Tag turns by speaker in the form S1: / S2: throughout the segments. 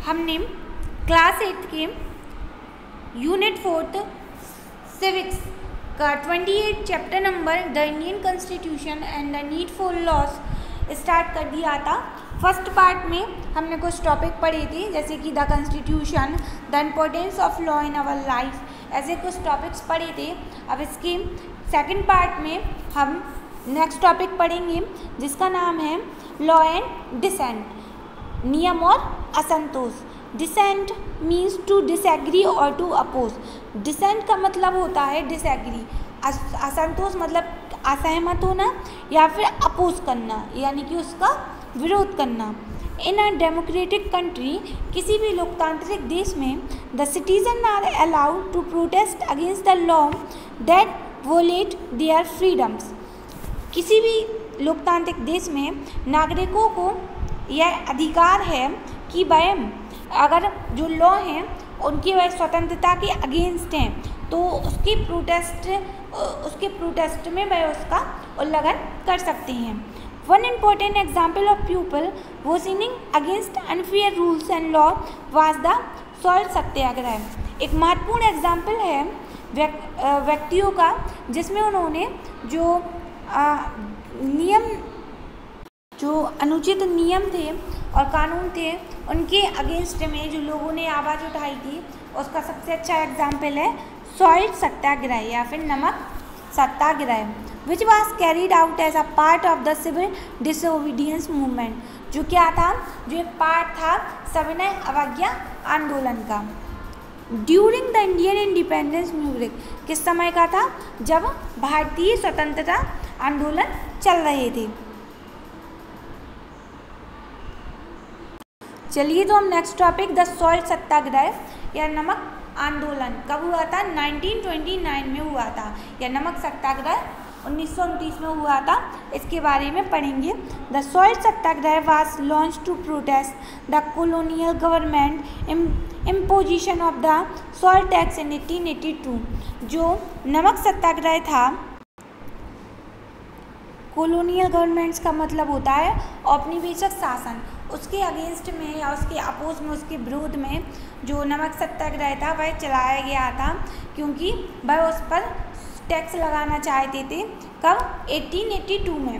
S1: हमने क्लास 8 के unit 4 civics का 28 chapter number the Indian constitution and the need for loss start कर दिया था। फर्स्ट पार्ट में हमने कुछ टॉपिक पढ़े थे, जैसे कि the constitution, the importance of law in our life, ऐसे कुछ टॉपिक्स पढ़े थे। अब इसके सेकंड पार्ट में हम नेक्स्ट टॉपिक पढ़ेंगे जिसका नाम है लॉ एंड डिसेंट, नियम और असंतोष। डिसेंट मीन्स टू डिसएग्री और टू अपोज। डिसेंट का मतलब होता है डिसएग्री, असंतोष मतलब असहमत होना या फिर अपोज करना, यानी कि उसका विरोध करना। इन अ डेमोक्रेटिक कंट्री, किसी भी लोकतांत्रिक देश में, the citizen are allowed to protest against the law that violate their freedoms. किसी भी लोकतांत्रिक देश में नागरिकों को यह अधिकार है कि वह अगर जो लॉ हैं उनकी वह स्वतंत्रता के अगेंस्ट हैं तो उसके प्रोटेस्ट में वह उसका उल्लंघन कर सकते हैं। One important example of people waging against unfair rules and law was the salt satyagraha. एक महत्वपूर्ण एग्जाम्पल है व्यक्तियों का जिसमें उन्होंने जो अनुचित नियम थे और कानून थे उनके अगेंस्ट में जो लोगों ने आवाज़ उठाई थी, उसका सबसे अच्छा एग्जाम्पल है सॉल्ट सत्याग्रह या फिर नमक सत्याग्रह, which was carried out as a part of the civil disobedience movement. जो क्या था, जो एक पार्ट था सविनय अवज्ञा आंदोलन का। During the Indian independence movement, किस समय का था, जब भारतीय स्वतंत्रता आंदोलन चल रहे थे। चलिए तो हम नेक्स्ट टॉपिक द सॉल्ट सत्याग्रह या नमक आंदोलन कब हुआ था, 1929 में हुआ था। या नमक सत्याग्रह 1929 में हुआ था, इसके बारे में पढ़ेंगे। The salt Satyagraha was launch to protest the colonial government imposition of the salt tax in 1882। जो नमक सत्याग्रह था, कॉलोनियल गवर्नमेंट्स का मतलब होता है औपनिवेशिक शासन, उसके अगेंस्ट में या उसके अपोज में, उसके विरोध में जो नमक सत्याग्रह था वह चलाया गया था, क्योंकि वह उस पर टैक्स लगाना चाहते थे। कब, 1882 में।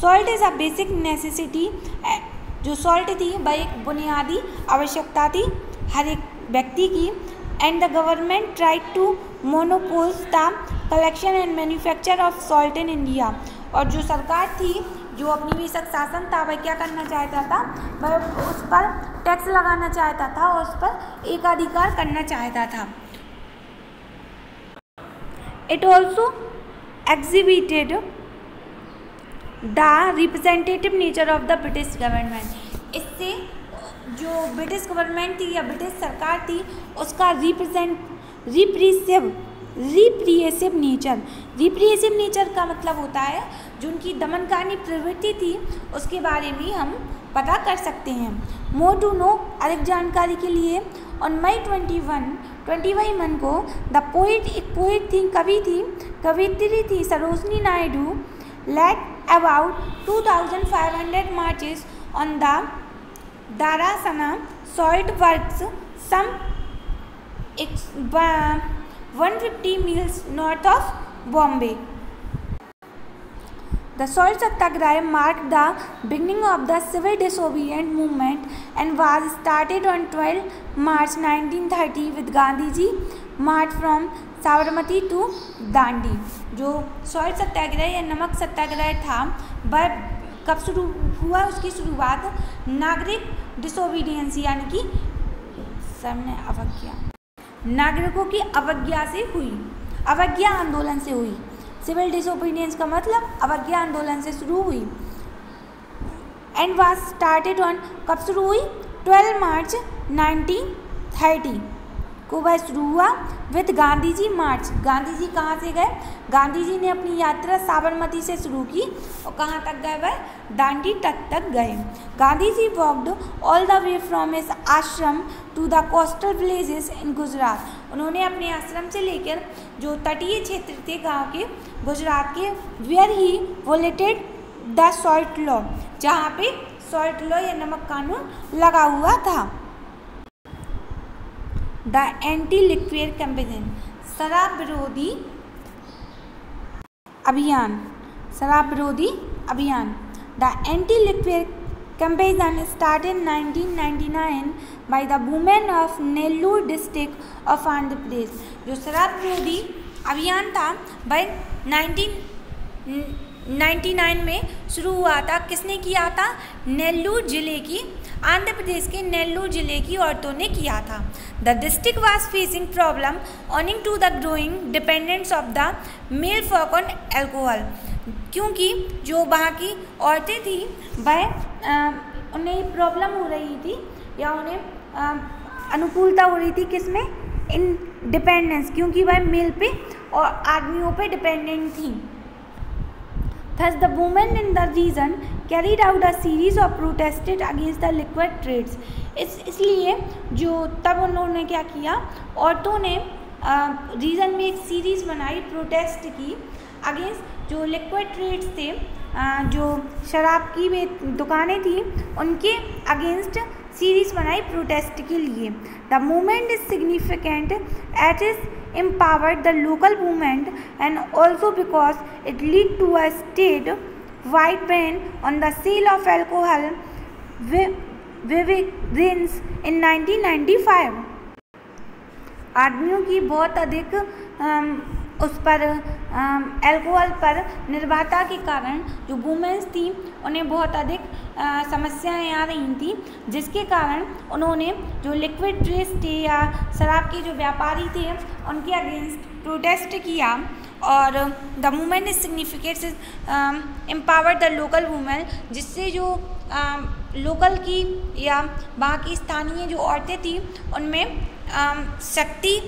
S1: Salt is a basic necessity, जो सॉल्ट थी वह एक बुनियादी आवश्यकता थी हर एक व्यक्ति की। And the government tried to monopolise the collection and manufacture of salt in India. और जो सरकार थी, जो औपनिवेशिक शासन था, वह क्या करना चाहता था, वह उस पर टैक्स लगाना चाहता था और उस पर एकाधिकार करना चाहता था। It also exhibited the representative nature of the British government. इससे जो ब्रिटिश गवर्नमेंट थी या ब्रिटिश सरकार थी उसका रिप्रेसिव नेचर का मतलब होता है जो उनकी दमनकारी प्रवृत्ति थी, उसके बारे में हम पता कर सकते हैं। मोर टू नो, अधिक जानकारी के लिए, ऑन मई 21 को द पोइट, एक पोइट थी, कवित्री थी Sarojini Naidu, led about 2500 marches on the Dharasana salt works some 150 miles north of Bombay. The Salt Satyagraha marked the beginning of the civil disobedience movement and was started on 12 March 1930 with Gandhiji march from Sabarmati to Dandi. जो salt सत्याग्रह या नमक सत्याग्रह था वह कब शुरू हुआ, उसकी शुरुआत नागरिक डिसोबीडियंस यानी कि नागरिकों की अवज्ञा से हुई, अवज्ञा आंदोलन से हुई। सिविल डिसोबीडियंस का मतलब अवज्ञा आंदोलन से शुरू हुई। एंड वाज स्टार्टेड ऑन, कब शुरू हुई, 12 मार्च 1930 को वह शुरू हुआ विद गांधी जी मार्च। गांधी जी कहाँ से गए, गांधी जी ने अपनी यात्रा साबरमती से शुरू की और कहाँ तक गए, वह दांडी तक गए। Gandhi ji walked all the way from his ashram to the coastal villages in Gujarat. उन्होंने अपने आश्रम से लेकर जो तटीय क्षेत्र थे गांव के गुजरात के, where he violated the salt law, जहाँ पे सॉल्ट लॉ या नमक कानून लगा हुआ था। द एंटी लिक्विड कैंपेन, शराब विरोधी अभियान, शराब विरोधी अभियान। The anti liquid campaign started in 1999 by the women of Nellore district of Andhra Pradesh. जो शराब विरोधी अभियान था वह 1999 में शुरू हुआ था। किसने किया था? नेल्लूर जिले की, आंध्र प्रदेश के नेल्लूर जिले की औरतों ने किया था। The district was facing problem owing to the growing dependence of the male folk on alcohol, क्योंकि जो वहाँ की औरतें थी वह उन्हें प्रॉब्लम हो रही थी या उन्हें अनुकूलता हो रही थी किसमें? इन डिपेंडेंस, क्योंकि वह मेल पे और आदमियों पे डिपेंडेंट थी। Thus the women in the region carried out a series of protested against the liquid trades। इसलिए जो तब उन्होंने क्या किया, औरतों ने रीजन में एक सीरीज़ बनाई, प्रोटेस्ट की अगेंस्ट जो लिक्विड ट्रेड्स थे, जो शराब की वे दुकानें थी उनके अगेंस्ट सीरीज़ बनाई प्रोटेस्ट के लिए। The movement is significant at is empowered the local movement and also because it lead to a state-wide ban on the sale of alcohol beverages in 1995। आदमियों की बहुत अधिक उस पर अल्कोहल पर निर्भरता के कारण जो वुमेन्स थी उन्हें बहुत अधिक समस्याएं आ रही थी, जिसके कारण उन्होंने जो लिक्विड ड्रेस थे या शराब के जो व्यापारी थे उनके अगेंस्ट प्रोटेस्ट किया। और the movement is significant empower the local women, जिससे जो लोकल की या वहाँ की स्थानीय जो औरतें थी उनमें शक्ति,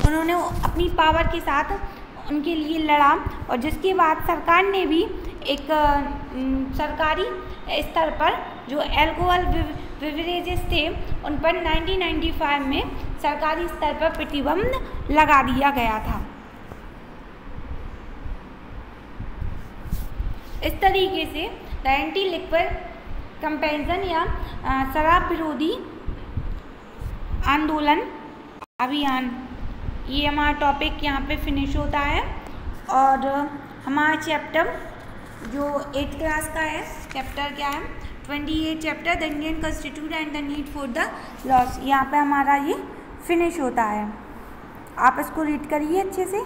S1: उन्होंने अपनी पावर के साथ उनके लिए लड़ा। और जिसके बाद सरकार ने भी एक सरकारी स्तर पर जो अल्कोहल बेवरेजेस थे उन पर 1995 में सरकारी स्तर पर प्रतिबंध लगा दिया गया था। इस तरीके से द एंटी लिक्विड कैंपेन या शराब विरोधी आंदोलन अभियान, ये हमारा टॉपिक यहाँ पे फिनिश होता है। और हमारा चैप्टर जो 8th क्लास का है, चैप्टर क्या है? 28 chapter the Indian constitution and the need for the loss, यहाँ पे हमारा ये फिनिश होता है। आप इसको रीड करिए अच्छे से।